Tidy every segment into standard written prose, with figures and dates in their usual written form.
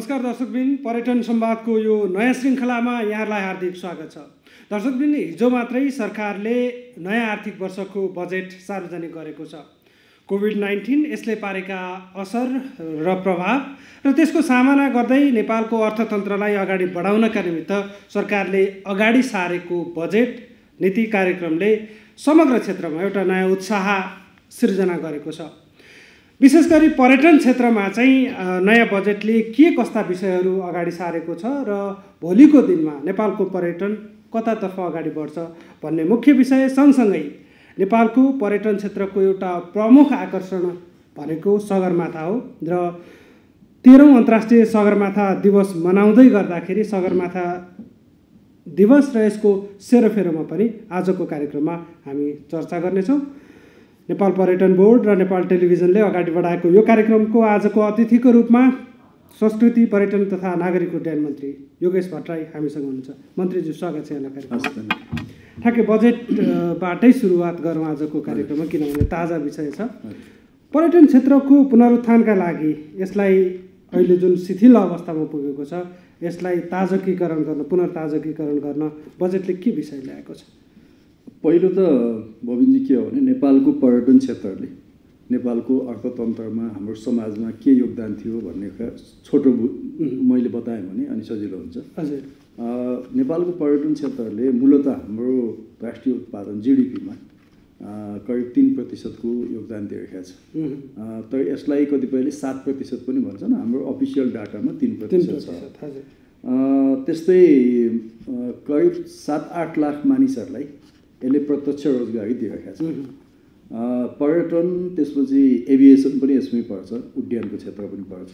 नमस्कार दर्शकवृन्द, पर्यटन संवादको यो नयाँ श्रृङ्खलामा यहाँलाई हार्दिक स्वागत छ। दर्शकवृन्द, हिजो मात्रै सरकारले नयाँ आर्थिक वर्षको बजेट सार्वजनिक गरेको छ। कोभिड-19 यसले पारेका असर र प्रभाव र त्यसको सामना गर्दै नेपालको अर्थतन्त्रलाई अगाडि बढाउनका निमित्त सरकारले अगाडि सारेको बजेट नीति कार्यक्रमले समग्र क्षेत्रमा एउटा नयाँ उत्साह सिर्जना गरेको छ। विशेष गरी पर्यटन क्षेत्रमा चाहिँ नयाँ बजेटले के कस्ता विषयहरू अगाडि सारेको छ र भोलिको दिनमा नेपालको पर्यटन कतातर्फ अगाडि बढ्छ भन्ने मुख्य विषय सँगसँगै नेपालको पर्यटन क्षेत्रको एउटा प्रमुख आकर्षण भनेको सगरमाथा हो र 13औं अन्तर्राष्ट्रिय सगरमाथा दिवस मनाउँदै गर्दाखेरि सगरमाथा दिवस र यसको सेरोफेरोमा पनि आजको कार्यक्रममा हामी चर्चा गर्नेछौँ। नेपाल पर्यटन बोर्ड र नेपाल टेलिभिजनले अगाडि बढाएको यो कार्यक्रमको आजको अतिथिको रूपमा संस्कृति, पर्यटन तथा नागरिक उड्डयन मन्त्री योगेश भट्टराई हामीसँग हुनुहुन्छ। मन्त्रीज्यू, स्वागत छ यहाँलाई कार्यक्रममा। ठ्याक्कै बजेटबाटै सुरुवात गरौँ आजको कार्यक्रममा, किनभने ताजा विषय छ। पर्यटन क्षेत्रको पुनरुत्थानका लागि यसलाई अहिले जुन शिथिल अवस्थामा पुगेको छ यसलाई ताजकीकरण गर्न, पुनर्ताजकीकरण गर्न बजेटले के विषय ल्याएको छ? पहिलो त बबिनजी के हो भने नेपालको पर्यटन क्षेत्रले नेपालको अर्थतन्त्रमा, हाम्रो समाजमा के योगदान थियो भन्ने छोटो मैले बताएँ भने अनि सजिलो हुन्छ। हजुर, नेपालको पर्यटन क्षेत्रले मूलतः हाम्रो राष्ट्रिय उत्पादन जीडीपीमा करिब 3% को योगदान दिइरहेको छ। तर यसलाई कतिपयले 7% पनि भन्छन्, हाम्रो अफिसियल डाटामा 3% छ। त्यस्तै करिब 7-8 लाख मानिसहरूलाई यसले प्रत्यक्ष रोजगारी दिइरहेको छ। पर्यटन, त्यसपछि एभिएसन पनि यसमै पर्छ, उड्डयनको क्षेत्र पनि पर्छ।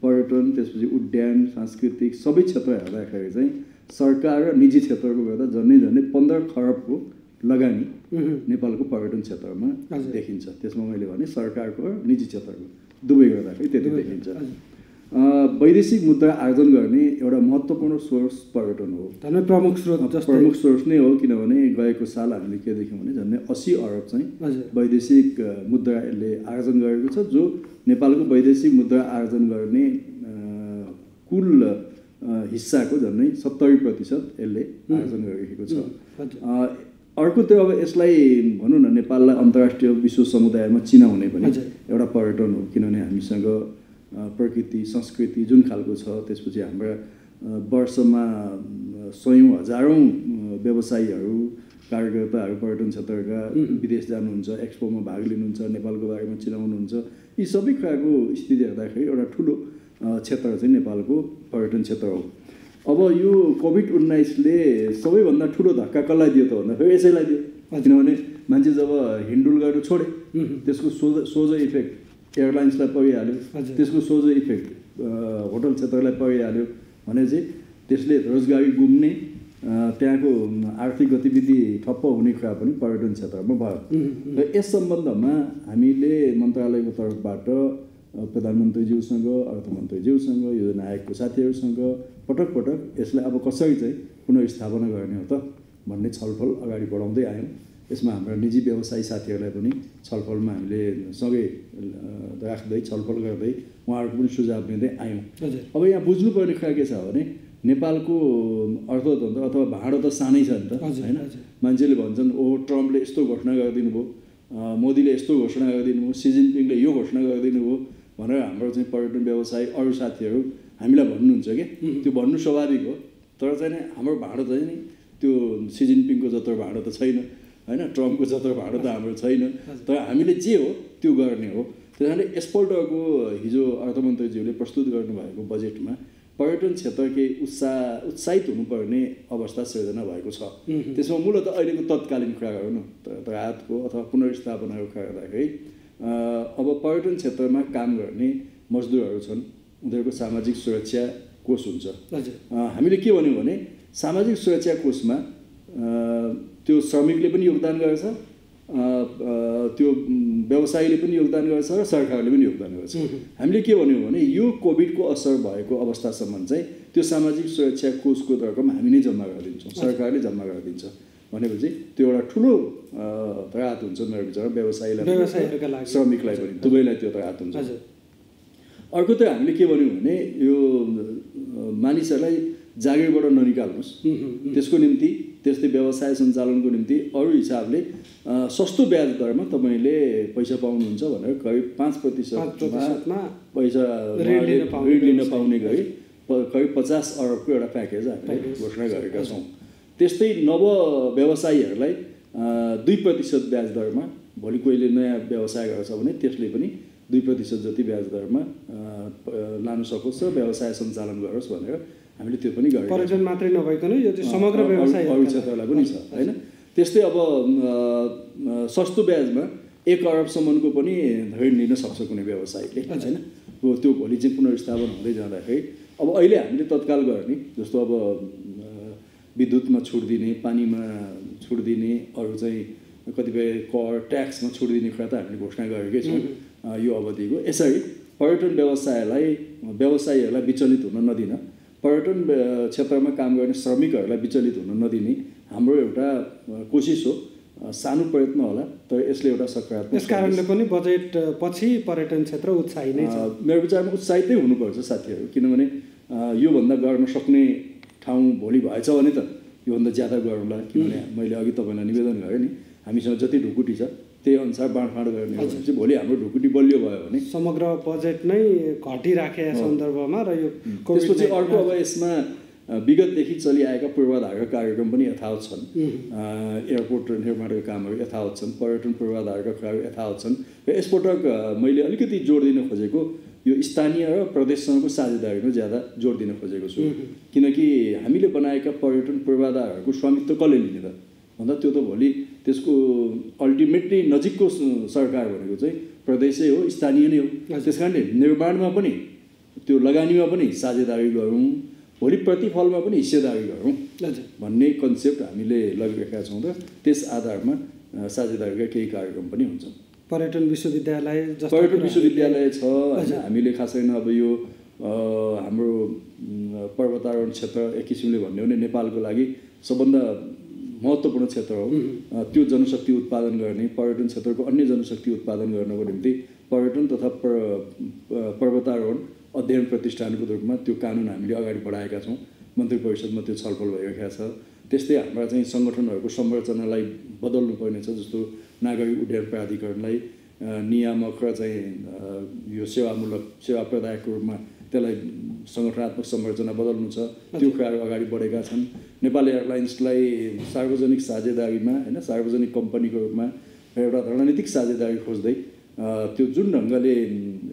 पर्यटन, त्यसपछि उड्डयन, सांस्कृतिक सबै क्षेत्र हेर्दाखेरि चाहिँ सरकार र निजी क्षेत्रको गर्दा झन्डै 15 खरबको लगानी नेपालको पर्यटन क्षेत्रमा देखिन्छ। त्यसमा मैले भने सरकारको र निजी क्षेत्रको दुवै गर्दाखेरि त्यति देखिन्छ। वैदेशिक मुद्रा आर्जन गर्ने एउटा महत्त्वपूर्ण सोर्स पर्यटन हो, प्रमुख स्रोत नै हो। किनभने गएको साल हामीले के देख्यौँ भने झन्डै 80 अरब चाहिँ वैदेशिक मुद्रा यसले आर्जन गरेको छ, जो नेपालको वैदेशिक मुद्रा आर्जन गर्ने कुल हिस्साको झन्डै 70% यसले आर्जन गरिरहेको छ। अर्को त्यो अब यसलाई भनौँ न, नेपाललाई अन्तर्राष्ट्रिय विश्व समुदायमा चिनाउने पनि एउटा पर्यटन हो। किनभने हामीसँग प्रकृति, संस्कृति जुन खालको छ, त्यसपछि हाम्रा वर्षमा सयौँ हजारौँ व्यवसायीहरू, कार्यकर्ताहरू पर्यटन क्षेत्रका विदेश जानुहुन्छ, एक्सपोमा भाग लिनुहुन्छ, नेपालको बारेमा चिनाउनुहुन्छ। यी सबै कुराको स्थिति हेर्दाखेरि एउटा ठुलो क्षेत्र चाहिँ नेपालको पर्यटन क्षेत्र हो। अब यो कोभिड-19ले सबैभन्दा ठुलो धक्का कसलाई दियो त भन्दाखेरि यसैलाई दियो। किनभने मान्छे जब हिँडडुल गर्नु छोडे, त्यसको सोझो इफेक्ट एयरलाइन्सलाई परिहाल्यो, त्यसको सोझो इफेक्ट होटल क्षेत्रलाई परिहाल्यो भने चाहिँ त्यसले रोजगारी गुम्ने, त्यहाँको आर्थिक गतिविधि ठप्प हुने कुरा पनि पर्यटन क्षेत्रमा भयो। र यस सम्बन्धमा हामीले मन्त्रालयको तर्फबाट प्रधानमन्त्रीज्यूसँग, अर्थमन्त्रीज्यूसँग, योजना आयोगको साथीहरूसँग पटक यसलाई अब कसरी चाहिँ पुनर्स्थापना गर्ने हो त भन्ने छलफल अगाडि बढाउँदै आयौँ। यसमा हाम्रा निजी व्यवसायी साथीहरूलाई पनि छलफलमा हामीले सँगै राख्दै छलफल गर्दै उहाँहरूको पनि सुझाव दिँदै आयौँ। अब यहाँ बुझ्नुपर्ने कुरा के छ भने नेपालको अर्थतन्त्र अथवा भाँडो त सानै छ नि त, होइन? मान्छेले भन्छन् ओ ट्रम्पले यस्तो घोषणा गरिदिनु भयो, मोदीले यस्तो घोषणा गरिदिनु भयो, सी जिनपिङले यो घोषणा गरिदिनु भयो भनेर हाम्रो चाहिँ पर्यटन व्यवसायी अरू साथीहरू हामीलाई भन्नुहुन्छ कि त्यो भन्नु स्वाभाविक हो। तर चाहिँ हाम्रो भाँडो चाहिँ नि त्यो सी जिनपिङको जत्रो भाँडो त छैन, होइन? ट्रम्पको जत्रो भाँडो त हाम्रो छैन। तर हामीले जे हो त्यो गर्ने हो। त्यस कारणले यसपल्टको हिजो अर्थमन्त्रीज्यूले प्रस्तुत गर्नुभएको बजेटमा पर्यटन क्षेत्र केही उत्साहित हुनुपर्ने अवस्था सिर्जना भएको छ। त्यसमा मूलतः अहिलेको तत्कालीन कुरा गरौँ न, राहतको अथवा पुनर्स्थापनाको कुरा गर्दाखेरि अब पर्यटन क्षेत्रमा काम गर्ने मजदुरहरू छन्, उनीहरूको सामाजिक सुरक्षा कोष हुन्छ। हामीले के भन्यौँ भने सामाजिक सुरक्षा कोषमा त्यो श्रमिकले पनि योगदान गर्छ, त्यो व्यवसायीले पनि योगदान गर्छ र सरकारले पनि योगदान गर्छ। हामीले के भन्यौँ भने यो कोभिडको असर भएको अवस्थासम्म चाहिँ त्यो सामाजिक सुरक्षा कोषको रकम हामी नै जम्मा गरिदिन्छौँ, सरकारले जम्मा गरिदिन्छ भनेपछि त्यो एउटा ठुलो राहत हुन्छ उनीहरू बिचरा, व्यवसायीलाई, श्रमिकलाई पनि दुवैलाई त्यो राहत हुन्छ। अर्को त हामीले के भन्यौँ भने यो मानिसहरूलाई जागिरबाट ननिकाल्नुहोस्, त्यसको निम्ति त्यस्तै व्यवसाय सञ्चालनको निम्ति अरू हिसाबले सस्तो ब्याज दरमा तपाईँले पैसा पाउनुहुन्छ भनेर करिब 5%मा पैसा ऋण लिन पाउने गरी करिब 50 अरबको एउटा प्याकेज हामीले घोषणा गरेका छौँ। त्यस्तै नव व्यवसायीहरूलाई 2% ब्याज दरमा, भोलि कोहीले नयाँ व्यवसाय गर्छ भने त्यसले पनि 2% जति ब्याज दरमा लान सकोस् र व्यवसाय सञ्चालन गरोस् भनेर हामीले त्यो पनि गरेका छौँ। पर्यटन मात्रै नभइकन यो चाहिँ समग्र व्यवसाय अरू क्षेत्रलाई पनि छ हैन। त्यस्तै अब सस्तो ब्याजमा 1 अरबसम्मको पनि ऋण लिन सक्छ कुनै व्यवसायीले हैन। त्यो भोलि चाहिँ पुनर्स्थापन हुँदै जाँदाखेरि अब अहिले हामीले तत्काल गर्ने जस्तो अब विद्युतमा छुट दिने, पानीमा छुट दिने, अरू चाहिँ कतिपय कर ट्याक्समा छुट दिने कुरा त हामीले घोषणा गरेकै छौँ यो अवधिको। यसरी पर्यटन व्यवसायीहरूलाई विचलित हुन नदिन, पर्यटन क्षेत्रमा काम गर्ने श्रमिकहरूलाई विचलित हुन नदिने हाम्रो एउटा कोसिस हो। सानो प्रयत्न होला तर यसले एउटा सकारात्मक, यस कारणले पनि बजेट पछि पर्यटन क्षेत्र उत्साही नै छ। मेरो विचारमा उत्साहित नै हुनुपर्छ साथीहरू, किनभने योभन्दा गर्न सक्ने ठाउँ भोलि भएछ भने त योभन्दा ज्यादा गरौँला। किनभने मैले अघि तपाईँलाई निवेदन गरेँ नि, हामीसँग जति ढुकुटी छ त्यही अनुसार बाँडफाँड गर्ने हो भने चाहिँ भोलि हाम्रो ढुकुटी बलियो भयो भने समग्र बजेट नै घटिराखेका सन्दर्भमा र यो त्यसपछि अर्को अब यसमा विगतदेखि चलिआएका पूर्वाधारका कार्यक्रम पनि यथावत छन्। एयरपोर्ट निर्माणका कामहरू यथावत छन्, पर्यटन पूर्वाधारका कुराहरू यथावत छन्। र यसपटक मैले अलिकति जोड दिन खोजेको यो स्थानीय र प्रदेशसँगको साझेदारीमा ज्यादा जोड दिन खोजेको छु। किनकि हामीले बनाएका पर्यटन पूर्वाधारहरूको स्वामित्व कसले लिने त भन्दा त्यो त भोलि त्यसको अल्टिमेटली नजिकको सरकार भनेको चाहिँ प्रदेशै हो, स्थानीय नै हो। त्यस कारणले निर्माणमा पनि त्यो लगानीमा पनि साझेदारी गरौँ, भोलि प्रतिफलमा पनि हिस्सेदारी गरौँ भन्ने कन्सेप्ट हामीले लगिरहेका छौँ र त्यस आधारमा साझेदारीका केही कार्यक्रम पनि हुन्छ। पर्यटन विश्वविद्यालय छ होइन। हामीले खास गरी अब यो हाम्रो पर्वतारोहण क्षेत्र एक किसिमले भन्ने हो भने नेपालको लागि सबभन्दा महत्त्वपूर्ण क्षेत्र हो। त्यो जनशक्ति उत्पादन गर्ने, पर्यटन क्षेत्रको अन्य जनशक्ति उत्पादन गर्नको निम्ति पर्यटन तथा पर्वतारोहण अध्ययन प्रतिष्ठानको रूपमा त्यो कानुन हामीले अगाडि बढाएका छौँ। मन्त्री परिषदमा त्यो छलफल भइरहेको छ। त्यस्तै हाम्रा चाहिँ सङ्गठनहरूको संरचनालाई बदल्नु पर्नेछ, जस्तो नागरिक उड्डयन प्राधिकरणलाई नियामक र चाहिँ यो सेवा प्रदायकको रूपमा त्यसलाई सङ्गठनात्मक संरचना बदल्नु छ। त्यो कुराहरू अगाडि बढेका छन्। नेपाल एयरलाइन्सलाई सार्वजनिक साझेदारीमा होइन, सार्वजनिक कम्पनीको रूपमा एउटा रणनीतिक साझेदारी खोज्दै त्यो जुन ढङ्गले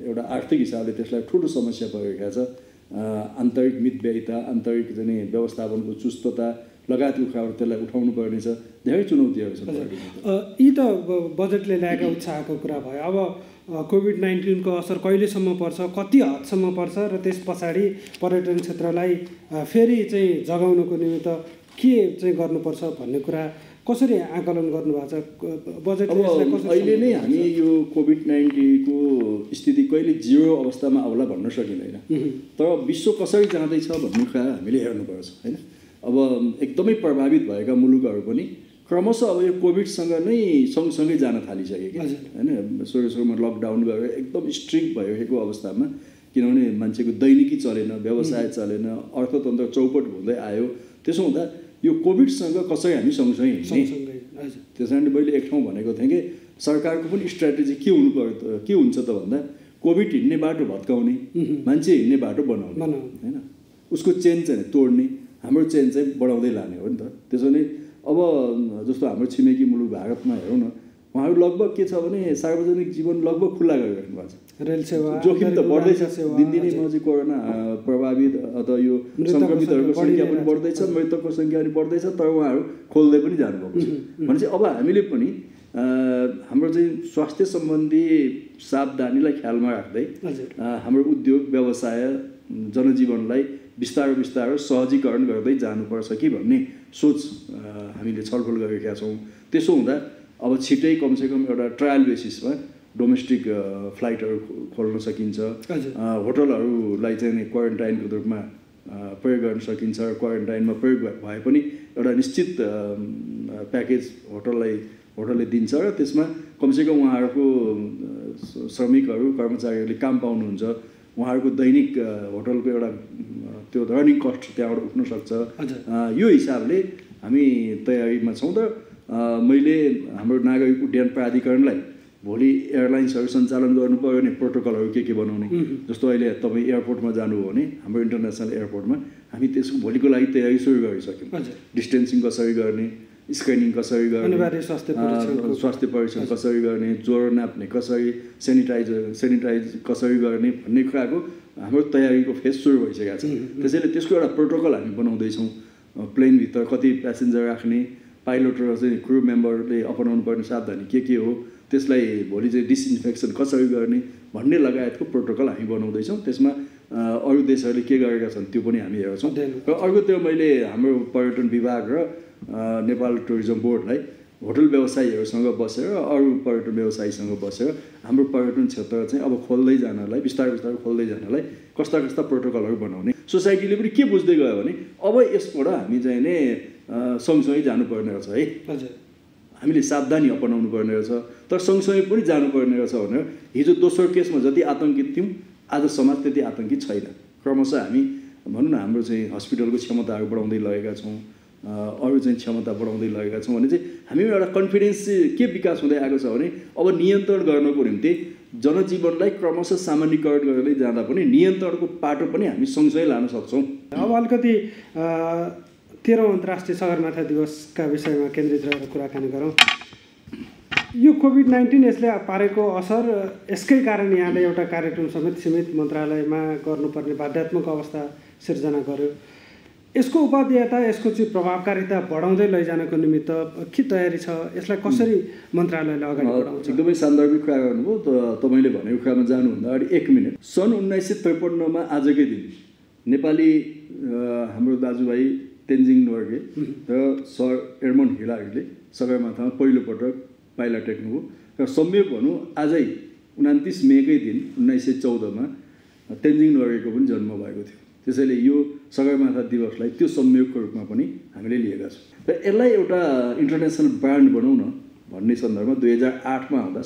एउटा आर्थिक हिसाबले त्यसलाई ठुलो समस्या परिरहेको छ, आन्तरिक मितव्ययिता, आन्तरिक चाहिँ व्यवस्थापनको चुस्तता लगायतको कुराहरू त्यसलाई उठाउनु पर्नेछ। धेरै चुनौतीहरू छन्। यी त बजेटले ल्याएका उत्साहको कुरा भयो। अब कोभिड-19को असर कहिलेसम्म पर्छ, कति हदसम्म पर्छ र त्यस पछाडि पर्यटन क्षेत्रलाई फेरि चाहिँ जगाउनको निमित्त के चाहिँ गर्नुपर्छ भन्ने कुरा कसरी आकलन गर्नुभएको छ? बजेटले अहिले नै हामी यो कोभिड-19को स्थिति कहिले जिरो अवस्थामा आउला भन्न सकिँदैन, तर विश्व कसरी जाँदैछ भन्ने कुरा हामीले हेर्नुपर्छ होइन। अब एकदमै प्रभावित भएका मुलुकहरू पनि क्रमशः अब यो कोभिडसँग नै सँगसँगै जान थालिसके होइन। सुरुमा लकडाउन गरेर एकदम स्ट्रिक्ट भइरहेको अवस्थामा, किनभने मान्छेको दैनिकी चलेन, व्यवसाय चलेन, अर्थतन्त्र चौपट हुँदै आयो। त्यसो हुँदा यो कोभिडसँग कसरी हामी सँगसँगै हिँड्ने। त्यस कारणले मैले एक ठाउँ भनेको थिएँ कि सरकारको पनि स्ट्राटेजी के हुन्छ त भन्दा कोभिड हिँड्ने बाटो भत्काउने, मान्छे हिँड्ने बाटो बनाउने होइन, उसको चेन चाहिँ तोड्ने, हाम्रो चेन चाहिँ बढाउँदै लाने हो नि त। त्यसो भने अब जस्तो हाम्रो छिमेकी मुलुक भारतमा हेरौँ न, उहाँहरू लगभग के छ भने सार्वजनिक जीवन लगभग खुल्ला गरिराख्नु भएको छ। रेल सेवा जोखिम त बढ्दैछ दिनदिनै। म चाहिँ कोरोना प्रभावित अथवा यो सङ्क्रमितहरूको सङ्ख्या पनि बढ्दैछ, मृतकको सङ्ख्या पनि बढ्दैछ, तर उहाँहरू खोल्दै पनि जानुभएको छ। भनेपछि अब हामीले पनि हाम्रो चाहिँ स्वास्थ्य सम्बन्धी सावधानीलाई ख्यालमा राख्दै हाम्रो उद्योग व्यवसाय जनजीवनलाई बिस्तारो सहजीकरण गर्दै जानुपर्छ कि भन्ने सोच हामीले छलफल गरेका छौँ। त्यसो हुँदा अब छिटै कमसेकम एउटा ट्रायल बेसिसमा डोमेस्टिक फ्लाइटहरू खोल्न सकिन्छ, होटलहरूलाई चाहिँ क्वारेन्टाइनको रूपमा प्रयोग गर्न सकिन्छ। क्वारेन्टाइनमा प्रयोग भए पनि एउटा निश्चित प्याकेज होटलले दिन्छ र त्यसमा कमसेकम उहाँहरूको श्रमिकहरू कर्मचारीहरूले काम पाउनुहुन्छ, उहाँहरूको दैनिक होटलको एउटा त्यो रनिङ कस्ट त्यहाँबाट उठ्न सक्छ। यो हिसाबले हामी तयारीमा छौँ। र मैले हाम्रो नागरिक उड्डयन प्राधिकरणलाई भोलि एयरलाइन्सहरू सञ्चालन गर्नु पर्यो भने प्रोटोकलहरू के बनाउने, जस्तो अहिले तपाईँ एयरपोर्टमा जानुभयो भने हाम्रो इन्टरनेसनल एयरपोर्टमा हामी त्यसको भोलिको लागि तयारी सुरु गरिसक्यौँ। डिस्टेन्सिङ कसरी गर्ने, स्क्रिनिङ कसरी गर्ने, स्वास्थ्य परीक्षण कसरी गर्ने, ज्वरो नाप्ने कसरी, सेनिटाइज कसरी गर्ने भन्ने कुराको हाम्रो तयारीको फेज सुरु भइसकेको छ। त्यसैले त्यसको एउटा प्रोटोकल हामी बनाउँदैछौँ। प्लेनभित्र कति प्यासेन्जर राख्ने, पाइलट र चाहिँ क्रू मेम्बरले अपनाउनु पर्ने सावधानी के हो, त्यसलाई भोलि चाहिँ डिसइन्फेक्सन कसरी गर्ने भन्ने लगायतको प्रोटोकल हामी बनाउँदैछौँ। त्यसमा अरू देशहरूले के गरेका छन् त्यो पनि हामी हेर्छौँ। र अर्को त्यो मैले हाम्रो पर्यटन विभाग र नेपाल टुरिज्म बोर्डलाई होटल व्यवसायीहरूसँग बसेर अरू पर्यटन व्यवसायीसँग बसेर हाम्रो पर्यटन क्षेत्र चाहिँ अब खोल्दै जानलाई बिस्तारै खोल्दै जानलाई कस्ता प्रोटोकलहरू बनाउने। सोसाइटीले पनि के बुझ्दै गयो भने अब यसबाट हामी चाहिँ नै सँगसँगै जानुपर्ने रहेछ है, हामीले सावधानी अपनाउनु पर्ने रहेछ, तर सँगसँगै पनि जानुपर्ने रहेछ भनेर हिजो दोस्रो केसमा जति आतङ्कित थियौँ आज समाज त्यति आतङ्कित छैन। क्रमशः हामी भनौँ न हाम्रो चाहिँ हस्पिटलको क्षमताहरू बढाउँदै लगेका छौँ, अरू चाहिँ क्षमता बढाउँदै लगेका छौँ भने चाहिँ हामीमा एउटा कन्फिडेन्स चाहिँ के विकास हुँदै आएको छ भने अब नियन्त्रण गर्नको निम्ति जनजीवनलाई क्रमशः सामान्यीकरण गर्दै जाँदा पनि नियन्त्रणको पाटो पनि हामी सँगसँगै लान सक्छौँ। अब अलिकति 13औं अन्तर्राष्ट्रिय सगरमाथा दिवसका विषयमा केन्द्रित रहेर कुराकानी गरौँ। यो कोभिड-19 यसले पारेको असर, यसकै कारण यहाँले एउटा कार्यक्रम समेत सीमित मन्त्रालयमा गर्नुपर्ने बाध्यात्मक अवस्था सिर्जना गर्यो। यसको उपादेयता, यसको चाहिँ प्रभावकारिता बढाउँदै लैजानको निमित्त के तयारी छ, यसलाई कसरी मन्त्रालयले अगाडि बढाउँछ? एकदमै सान्दर्भिक कुरा गर्नुभयो। तपाईँले भनेको कुरामा जानुभन्दा अगाडि 1 मिनट, सन् 1953मा आजकै दिन नेपाली हाम्रो दाजुभाइ तेन्जिङ नोर्गे र सर एडमन्ड हिलारीले सगरमाथामा पहिलोपटक पाइला टेक्नुभयो। र संयोग भनौँ आजै 29 मेकै दिन 1914मा तेन्जिङ नोर्गेको पनि जन्म भएको थियो। त्यसैले यो सगरमाथा दिवसलाई त्यो संयोगको रूपमा पनि हामीले लिएका छौँ। र यसलाई एउटा इन्टरनेसनल ब्रान्ड बनाउँ न भन्ने सन्दर्भमा 2008मा आउँदा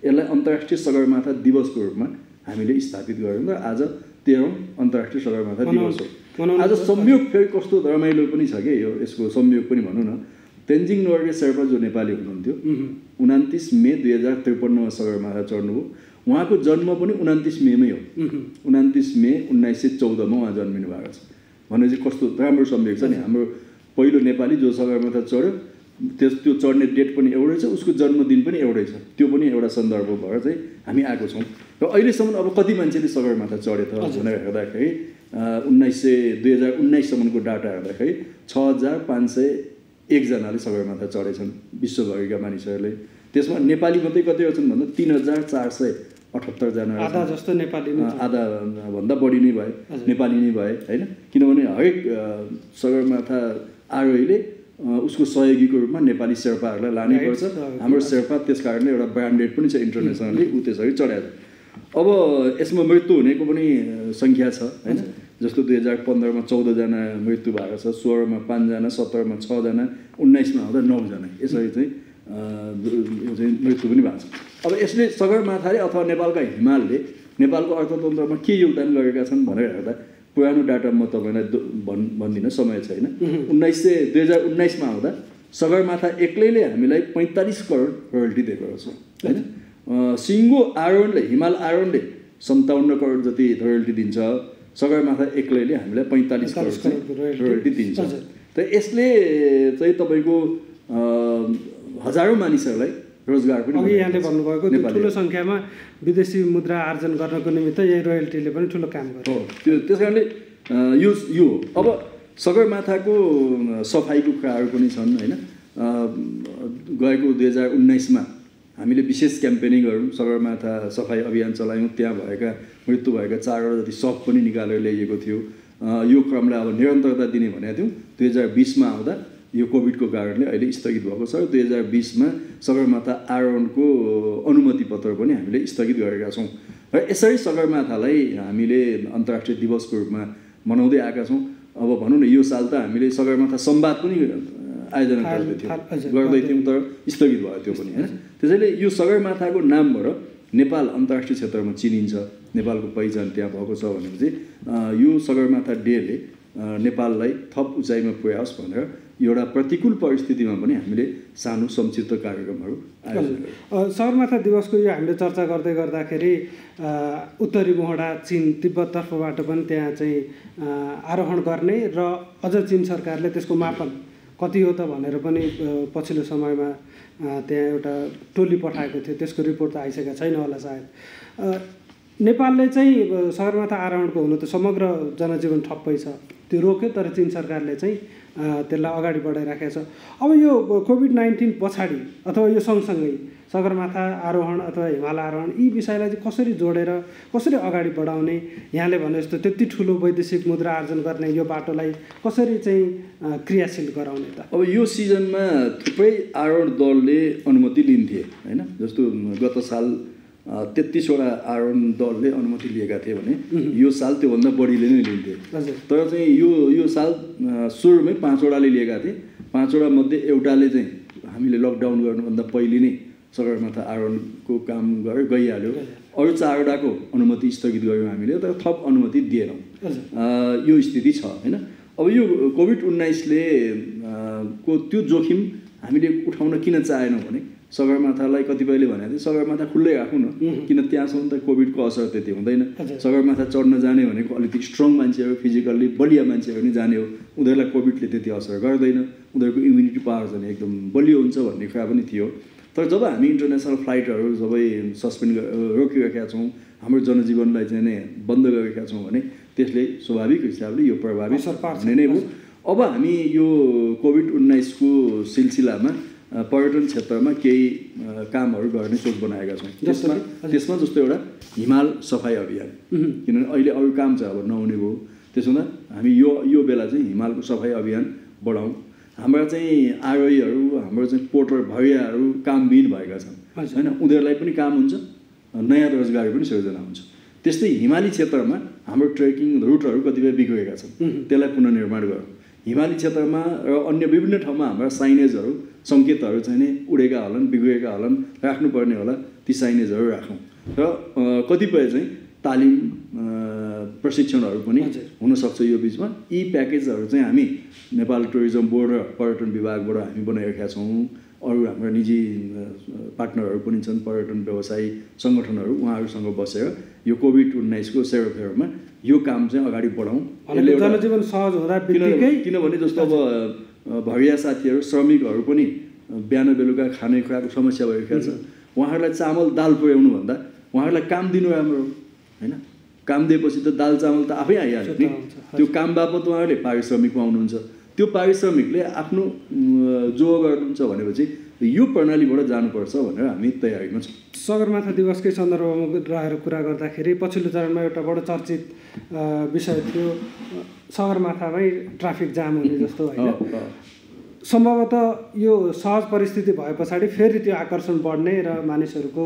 यसलाई अन्तर्राष्ट्रिय सगरमाथा दिवसको रूपमा हामीले स्थापित गऱ्यौँ र आज 13औं अन्तर्राष्ट्रिय सगरमाथा दिवस हो। आज संयोग फेरि कस्तो रमाइलो पनि छ कि यसको संयोग पनि भनौँ न। तेन्जिङ नोर्गे शेर्पा जो नेपाली हुनुहुन्थ्यो 29 मे 2053मा सगरमाथा चढ्नुभयो। उहाँको जन्म पनि 29 मेमै हो। 29 मे 1914मा उहाँ जन्मिनु भएको छ भनेपछि कस्तो राम्रो संयोग छ नि। हाम्रो पहिलो नेपाली जो सगरमाथा चढ्यो त्यो चढ्ने डेट पनि एउटै छ, उसको जन्मदिन पनि एउटै छ। त्यो पनि एउटा सन्दर्भ भएर चाहिँ हामी आएको छौँ। र अहिलेसम्म अब कति मान्छेले सगरमाथा चढे त भनेर हेर्दाखेरि 2019 सम्मको डाटा हेर्दाखेरि 6501 जनाले सगरमाथा चढेछन् विश्वभरिका मानिसहरूले। त्यसमा नेपाली मात्रै कति छन् भन्दा 3478 जना, आधा जस्तो नेपाली, आधा भन्दा बढी नै भए नेपाली नै भए होइन। किनभने हरेक सगरमाथा आरोहीले उसको सहयोगीको रूपमा नेपाली शेर्पाहरूलाई लानै पर्छ। हाम्रो शेर्पा त्यस कारणले एउटा ब्रान्डेड पनि छ इन्टरनेसनली, ऊ त्यसरी चढाएको छ। अब यसमा मृत्यु हुनेको पनि सङ्ख्या छ होइन। जस्तो 2015मा 14 जना मृत्यु भएको छ, 16मा 5 जना, 17मा 6 जना, 19मा आउँदा 9 जना, यसरी चाहिँ यो चाहिँ मृत्यु पनि भएको छ। अब यसले सगरमाथाले अथवा नेपालका हिमालले नेपालको अर्थतन्त्रमा के योगदान गरेका छन् भनेर हेर्दा पुरानो डाटा म तपाईँलाई भन्दिनँ, समय छैन। 2019मा आउँदा सगरमाथा एक्लैले हामीलाई 45 करोड रोयल्टी दिएको रहेछ होइन। सिङ्गो आरोहणले, हिमाल आरोहणले 57 करोड जति रोयल्टी दिन्छ, सगरमाथा एक्लैले हामीलाई 45 करोड रोयल्टी दिन्छ। त यसले चाहिँ तपाईँको हजारौँ मानिसहरूलाई रोजगार पनि, अघि यहाँले भन्नुभएको ठुलो सङ्ख्यामा विदेशी मुद्रा आर्जन गर्नको निमित्त यही रोयल्टीले पनि ठुलो काम गर्छ। हो, त्यस कारणले यो अब सगरमाथाको सफाइको कुराहरू पनि छन् होइन। गएको 2019मा हामीले विशेष क्याम्पेनिङ गऱ्यौँ, सगरमाथा सफाइ अभियान चलायौँ। त्यहाँ भएका मृत्यु भएका 4वटा जति शव पनि निकालेर ल्याइएको थियो। यो क्रमलाई अब निरन्तरता दिने भनेको थियौँ। 2020मा आउँदा यो कोभिडको कारणले अहिले स्थगित भएको छ। 2020मा सगरमाथा आरोहणको अनुमति पत्र पनि हामीले स्थगित गरेका छौँ। र यसरी सगरमाथालाई हामीले अन्तर्राष्ट्रिय दिवसको रूपमा मनाउँदै आएका छौँ। अब भनौँ न यो साल त हामीले सगरमाथा संवाद पनि आयोजना गर्दै थियौँ तर स्थगित भयो त्यो पनि होइन। त्यसैले यो सगरमाथाको नामबाट नेपाल अन्तर्राष्ट्रिय क्षेत्रमा चिनिन्छ, नेपालको पहिचान त्यहाँ भएको छ भनेपछि यो सगरमाथा डेले नेपाललाई थप उचाइमा पुर्याओस् भनेर एउटा प्रतिकूल परिस्थितिमा पनि हामीले सानो संक्षिप्त कार्यक्रमहरू आयोजन गर्यौँ। सगरमाथा दिवसको यो हामीले चर्चा गर्दै गर्दाखेरि उत्तरी मोहडा चीन तिब्बततर्फबाट पनि त्यहाँ चाहिँ आरोहण गर्ने र अझ चीन सरकारले त्यसको मापन कति हो त भनेर पनि पछिल्लो समयमा त्यहाँ एउटा टोली पठाएको थियो, त्यसको रिपोर्ट त आइसकेको छैन होला सायद। नेपालले चाहिँ सगरमाथा आरोहणको हुनु त समग्र जनजीवन ठप्पै छ, त्यो रोक्यो, तर चीन सरकारले चाहिँ त्यसलाई अगाडि बढाइराखेको छ। अब यो कोभिड-19 पछाडि अथवा यो सँगसँगै सगरमाथा आरोहण अथवा हिमाल आरोहण यी विषयलाई चाहिँ कसरी जोडेर कसरी अगाडि बढाउने, यहाँले भने जस्तो त्यति ठुलो वैदेशिक मुद्रा आर्जन गर्ने यो बाटोलाई कसरी चाहिँ क्रियाशील गराउने त? अब यो सिजनमा थुप्रै आरोहण दलले अनुमति लिन्थे होइन, जस्तो गत साल 33वटा आरोहण दलले अनुमति लिएका थिए भने यो साल त्योभन्दा बढीले नै लिन्थे। तर चाहिँ यो साल सुरुमै 5वटाले लिएका थिए। 5वटा मध्ये एउटाले चाहिँ हामीले लकडाउन गर्नुभन्दा पहिले नै सगरमाथा आरोहणको काम गरेर गइहाल्यो। अरू 4वटाको अनुमति स्थगित गऱ्यौँ हामीले, तर थप अनुमति दिएनौँ। यो स्थिति छ होइन। अब यो कोभिड-19ले को त्यो जोखिम हामीले उठाउन किन चाहेनौँ भने सगरमाथालाई कतिपयले भनेको थियो सगरमाथा खुल्लै राखौँ न, किन त्यहाँसम्म त कोभिडको असर त्यति हुँदैन। सगरमाथा चढ्न जाने भनेको अलिकति स्ट्रङ मान्छेहरू, फिजिकल्ली बलिया मान्छेहरू नै जाने हो, उनीहरूलाई कोभिडले त्यति असर गर्दैन, उनीहरूको इम्युनिटी पावर चाहिँ एकदम बलियो हुन्छ भन्ने कुरा पनि थियो। तर जब हामी इन्टरनेसनल फ्लाइटहरू सबै सस्पेन्ड रोकिरहेका छौँ, हाम्रो जनजीवनलाई चाहिँ नै बन्द गरेका छौँ भने त्यसले स्वाभाविक हिसाबले यो प्रभावित हुने नै हो। अब हामी यो कोभिड-19को सिलसिलामा पर्यटन क्षेत्रमा केही कामहरू गर्ने सोच बनाएका छौँ। त्यसमा जस्तो एउटा हिमाल सफाइ अभियान, किनभने अहिले अरू काम छ अब नहुने भयो, त्यसो हुँदा हामी यो बेला चाहिँ हिमालको सफाइ अभियान बढाउँ। हाम्रा चाहिँ आरोहीहरू, हाम्रो चाहिँ पोर्टर भैयाहरू कामविहीन भएका छन् होइन, उनीहरूलाई पनि काम हुन्छ, नयाँ रोजगारी पनि सृजना हुन्छ। त्यस्तै हिमाली क्षेत्रमा हाम्रो ट्रेकिङ रुटहरू कतिपय बिग्रेका छन्, त्यसलाई पुनर्निर्माण गरौँ। हिमाली क्षेत्रमा र अन्य विभिन्न ठाउँमा हाम्रा साइनेजहरू, सङ्केतहरू चाहिँ नै उडेका होलान्, बिग्रेका होलान्, राख्नुपर्ने होला, ती साइनेजहरू राखौँ। र कतिपय चाहिँ तालिम प्रशिक्षणहरू पनि हुनसक्छ यो बिचमा। यी प्याकेजहरू चाहिँ हामी नेपाल टुरिज्म बोर्ड र पर्यटन विभागबाट हामी बनाइरहेका छौँ। अरू हाम्रा निजी पार्टनरहरू पनि छन्, पर्यटन व्यवसायी सङ्गठनहरू, उहाँहरूसँग बसेर यो कोभिड-19को सेरोफेरोमा यो काम चाहिँ अगाडि बढाउँ। जनजीवन सहज हुँदा किनभने जस्तो अब भरिया साथीहरू, श्रमिकहरू पनि बिहान बेलुका खाने कुराको समस्या भइरहेको छ। उहाँहरूलाई चामल दाल पुर्याउनु भन्दा उहाँहरूलाई काम दिनु राम्रो होइन। काम दिएपछि त दाल चामल त आफै आइहाल्यो नि। त्यो काम बापत उहाँहरूले पारिश्रमिक पाउनुहुन्छ। त्यो पारिश्रमिकले आफ्नो जो गर्नुहुन्छ भनेपछि यो प्रणालीबाट जानुपर्छ भनेर हामी तयारीमा छौँ। सगरमाथा दिवसकै सन्दर्भमा रहेर कुरा गर्दाखेरि पछिल्लो चरणमा एउटा बडो चर्चित विषय थियो सगरमाथामै ट्राफिक जाम हुने जस्तो होइन। सम्भवतः यो सहज परिस्थिति भए पछाडि फेरि त्यो आकर्षण बढ्ने र मानिसहरूको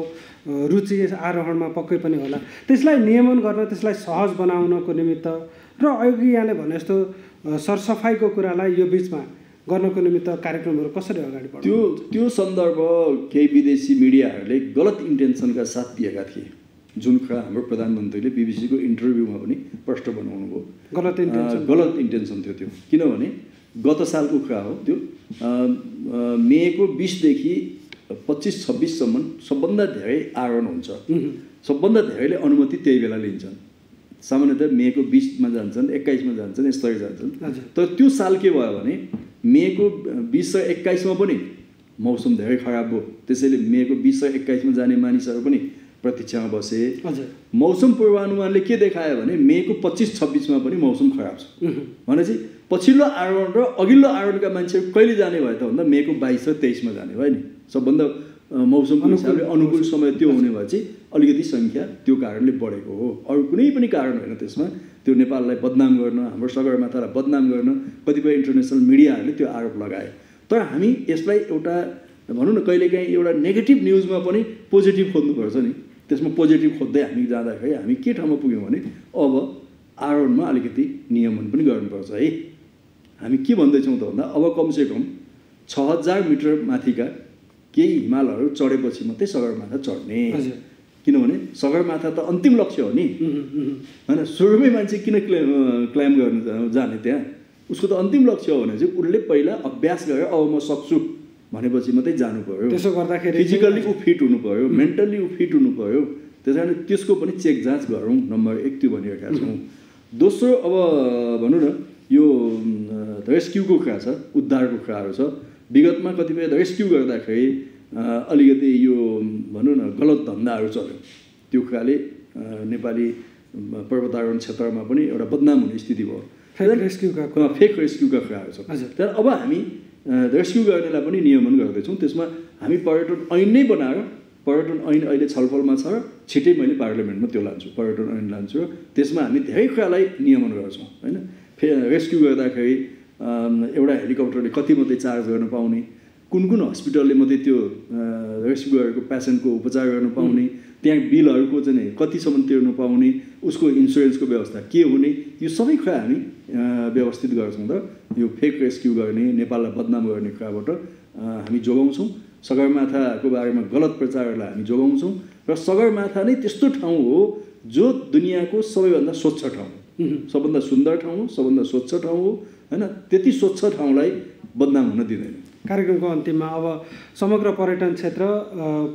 रुचि आरोहणमा पक्कै पनि होला। त्यसलाई नियमन गर्न, त्यसलाई सहज बनाउनको निमित्त र अघि यहाँले भने जस्तो सरसफाइको कुरालाई यो बिचमा गर्नको निमित्त कार्यक्रमहरू कसरी अगाडि बढ्छ? त्यो सन्दर्भ केही विदेशी मिडियाहरूले गलत इन्टेन्सनका साथ दिएका थिए, जुन कुरा हाम्रो प्रधानमन्त्रीले बिबिसीको इन्टरभ्यूमा पनि प्रष्ट बनाउनु भयो। गलत इन्टेन्सन थियो त्यो। किनभने गत सालको कुरा हो त्यो। मेको 20देखि 25-26सम्म सबभन्दा धेरै आरोहण हुन्छ। सबभन्दा धेरैले अनुमति त्यही बेला लिन्छन्। सामान्यतः मेको 20मा जान्छन्, 21मा जान्छन्, यस्तै जान्छन्। तर त्यो साल के भयो भने मेको 20 र 21मा पनि मौसम धेरै खराब भयो। त्यसैले मेको 20 र 21मा जाने मानिसहरू पनि प्रतीक्षामा बसे। मौसम पूर्वानुमानले के देखायो भने मेको 25-26मा पनि मौसम खराब छ। भनेपछि पछिल्लो आरोहण र अघिल्लो आरोहणका मान्छेहरू कहिले जाने भयो त भन्दा मेको 22 र 23मा जाने भयो नि। सबभन्दा मौसमको हिसाबले अनुकूल समय त्यो हुने भए चाहिँ अलिकति सङ्ख्या त्यो कारणले बढेको हो। अरू कुनै पनि कारण होइन त्यसमा। त्यो नेपाललाई बदनाम गर्न, हाम्रो सगरमाथालाई बदनाम गर्न कतिपय इन्टरनेसनल मिडियाहरूले त्यो आरोप लगाए। तर हामी यसलाई एउटा भनौँ न कहिलेकाहीँ एउटा नेगेटिभ न्युजमा पनि पोजिटिभ खोज्नुपर्छ नि। त्यसमा पोजिटिभ खोज्दै हामी जाँदाखेरि हामी के ठाउँमा पुग्यौँ भने अब आरोहणमा अलिकति नियमन पनि गर्नुपर्छ है। हामी के भन्दैछौँ त भन्दा अब कमसेकम 6000 मिटर माथिका केही हिमालहरू चढेपछि मात्रै सगरमाथा चढ्ने। किनभने सगरमाथा त अन्तिम लक्ष्य हो नि होइन। सुरुमै मान्छे किन क्लाइम गर्न जाने त्यहाँ? उसको त अन्तिम लक्ष्य हो भने चाहिँ उसले पहिला अभ्यास गरेर अब म सक्छु भनेपछि मात्रै जानु पर्यो। त्यसो गर्दाखेरि फिजिकल्ली ऊ फिट हुनु पर्यो, मेन्टल्ली ऊ फिट हुनु पर्यो। त्यस कारण त्यसको पनि चेक जाँच गरौँ, नम्बर 1 त्यो भनिरहेका छौँ। दोस्रो अब भनौँ न यो रेस्क्युको कुरा छ, उद्धारको कुराहरू छ। विगतमा कतिपय रेस्क्यु गर्दाखेरि अलिकति यो भनौँ न गलत धन्दाहरू चल्यो। त्यो कुराले नेपाली पर्वतारोहण क्षेत्रमा पनि एउटा बदनाम हुने स्थिति भयो। फेक रेस्क्युका कुराहरू छ। तर अब हामी रेस्क्यु गर्नेलाई पनि नियमन गर्दैछौँ। त्यसमा हामी पर्यटन ऐन नै बनाएर, पर्यटन ऐन अहिले छलफलमा छ र छिटै मैले पार्लियामेन्टमा त्यो लान्छु, पर्यटन ऐन लान्छु र त्यसमा हामी धेरै कुरालाई नियमन गर्छौँ होइन। रेस्क्यु गर्दाखेरि एउटा हेलिकप्टरले कति मात्रै चार्ज गर्न पाउने, कुन हस्पिटलले मात्रै त्यो रेस्क्यु गरेको पेसेन्टको उपचार गर्न पाउने, त्यहाँ बिलहरूको चाहिँ कतिसम्म तिर्नु पाउने, उसको इन्सुरेन्सको व्यवस्था के हुने, यो सबै कुरा हामी व्यवस्थित गर्छौँ र यो फेक रेस्क्यु गर्ने, नेपाललाई बदनाम गर्ने कुराबाट हामी जोगाउँछौँ। सगरमाथाको बारेमा गलत प्रचारहरूलाई हामी जोगाउँछौँ र सगरमाथा नै त्यस्तो ठाउँ हो जो दुनियाँको सबैभन्दा स्वच्छ ठाउँ हो, सबभन्दा सुन्दर ठाउँ हो, सबभन्दा स्वच्छ ठाउँ हो होइन। त्यति स्वच्छ ठाउँलाई बदनाम हुन दिँदैन। कार्यक्रमको अन्तिममा अब समग्र पर्यटन क्षेत्र,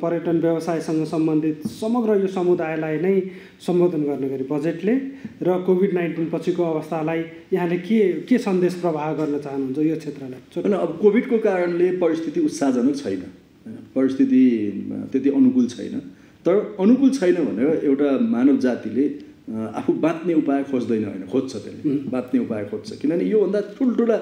पर्यटन व्यवसायसँग सम्बन्धित समग्र यो समुदायलाई नै सम्बोधन गर्ने गरी बजेटले र कोभिड-19 पछिको अवस्थालाई यहाँले के सन्देश प्रवाह गर्न चाहनुहुन्छ यो क्षेत्रलाई? होइन, अब कोभिडको कारणले परिस्थिति उत्साहजनक छैन, परिस्थिति त्यति अनुकूल छैन। तर अनुकूल छैन भनेर एउटा मानव जातिले आफू बाँच्ने उपाय खोज्दैन होइन, खोज्छ, त्यसले बाँच्ने उपाय खोज्छ। किनभने योभन्दा ठुल्ठुला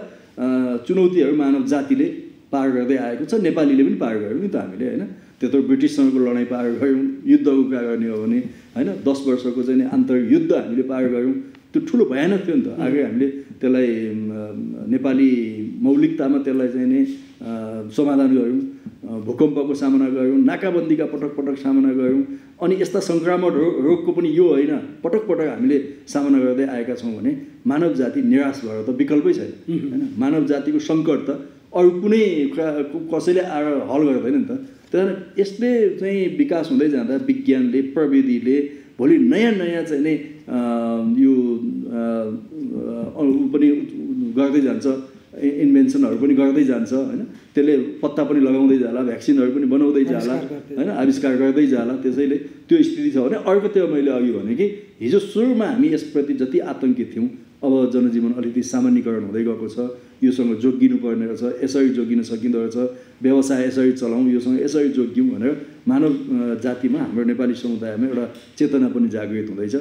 चुनौतीहरू मानव जातिले पार गर्दै आएको छ। नेपालीले पनि पार गऱ्यौँ नि त हामीले होइन। त्यत्रो ब्रिटिससँगको लडाइँ पार गऱ्यौँ, युद्धको कुरा गर्ने हो भने होइन, 10 वर्षको चाहिँ आन्तरिक युद्ध हामीले पार गऱ्यौँ। त्यो ठुलो भयानक थियो नि त। अघि हामीले त्यसलाई नेपाली मौलिकतामा त्यसलाई चाहिँ नि समाधान गऱ्यौँ, भूकम्पको सामना गऱ्यौँ, नाकाबन्दीका पटक सामना गऱ्यौँ। अनि यस्ता सङ्क्रामक रोगको पनि यो होइन, पटक हामीले सामना गर्दै आएका छौँ भने मानव जाति निराश भएर त विकल्पै छैन होइन। मानव जातिको सङ्कट त अरू कुनै कसैले आएर हल गर्दैन नि त। त्यही कारण यसले चाहिँ विकास हुँदै जाँदा विज्ञानले, प्रविधिले भोलि नयाँ चाहिँ नै यो पनि गर्दै जान्छ, इन्भेन्सनहरू पनि गर्दै जान्छ होइन। त्यसले पत्ता पनि लगाउँदै जाला, भ्याक्सिनहरू पनि बनाउँदै जाला होइन, आविष्कार गर्दै जाला। त्यसैले त्यो स्थिति छ भने अर्को त्यो मैले अघि भने कि हिजो सुरुमा हामी यसप्रति जति आतङ्कित थियौँ, अब जनजीवन अलिकति सामान्यकरण हुँदै गएको छ। योसँग जोगिनु पर्ने रहेछ, यसरी जोगिन सकिँदो रहेछ, व्यवसाय यसरी चलाउँ, योसँग यसरी जोग्यौँ भनेर मानव जातिमा, हाम्रो नेपाली समुदायमा एउटा चेतना पनि जागृत हुँदैछ।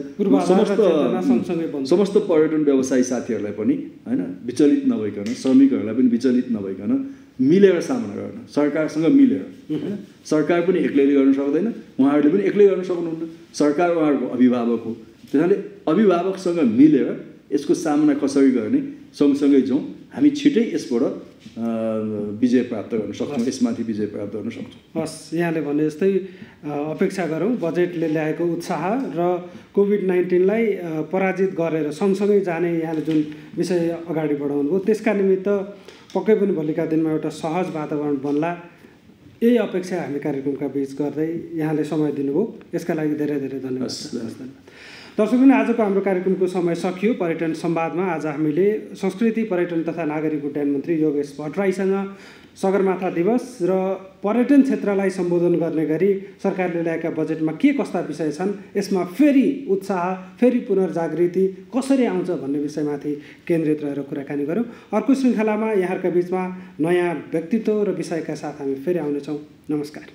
समस्त पर्यटन व्यवसायी साथीहरूलाई पनि होइन विचलित नभइकन, श्रमिकहरूलाई पनि विचलित नभइकन मिलेर सामना गर्न, सरकारसँग मिलेर होइन। सरकार पनि एक्लैले गर्न सक्दैन, उहाँहरूले पनि एक्लै गर्न सक्नुहुन्न। सरकार उहाँहरूको अभिभावक हो। त्यसैले अभिभावकसँग मिलेर यसको सामना कसरी गर्ने सँगसँगै जाउँ। हामी छिटै यसबाट विजय प्राप्त गर्न सक्छौँ, यसमाथि विजय प्राप्त गर्न सक्छौँ। हस्, यहाँले भने जस्तै अपेक्षा गरौँ बजेटले ल्याएको उत्साह र कोभिड-19लाई पराजित गरेर सँगसँगै जाने यहाँले जुन विषय अगाडि बढाउनु भयो, त्यसका निमित्त पक्कै पनि भोलिका दिनमा एउटा सहज वातावरण बन्ला, यही अपेक्षा हामी कार्यक्रमका बीच गर्दै यहाँले समय दिनुभयो, यसका लागि धेरै धेरै धन्यवाद। दर्शकबिन, आजको हाम्रो कार्यक्रमको समय सकियो। पर्यटन संवादमा आज हामीले संस्कृति, पर्यटन तथा नागरिक उड्डयन मन्त्री योगेश भट्टराईसँग सगरमाथा दिवस र पर्यटन क्षेत्रलाई सम्बोधन गर्ने गरी सरकारले ल्याएका बजेटमा के कस्ता विषय छन्, यसमा फेरि उत्साह, फेरि पुनर्जागृति कसरी आउँछ भन्ने विषयमाथि केन्द्रित रहेर कुराकानी गऱ्यौँ। अर्को श्रृङ्खलामा यहाँहरूका बिचमा नयाँ व्यक्तित्व र विषयका साथ हामी फेरि आउनेछौँ। नमस्कार।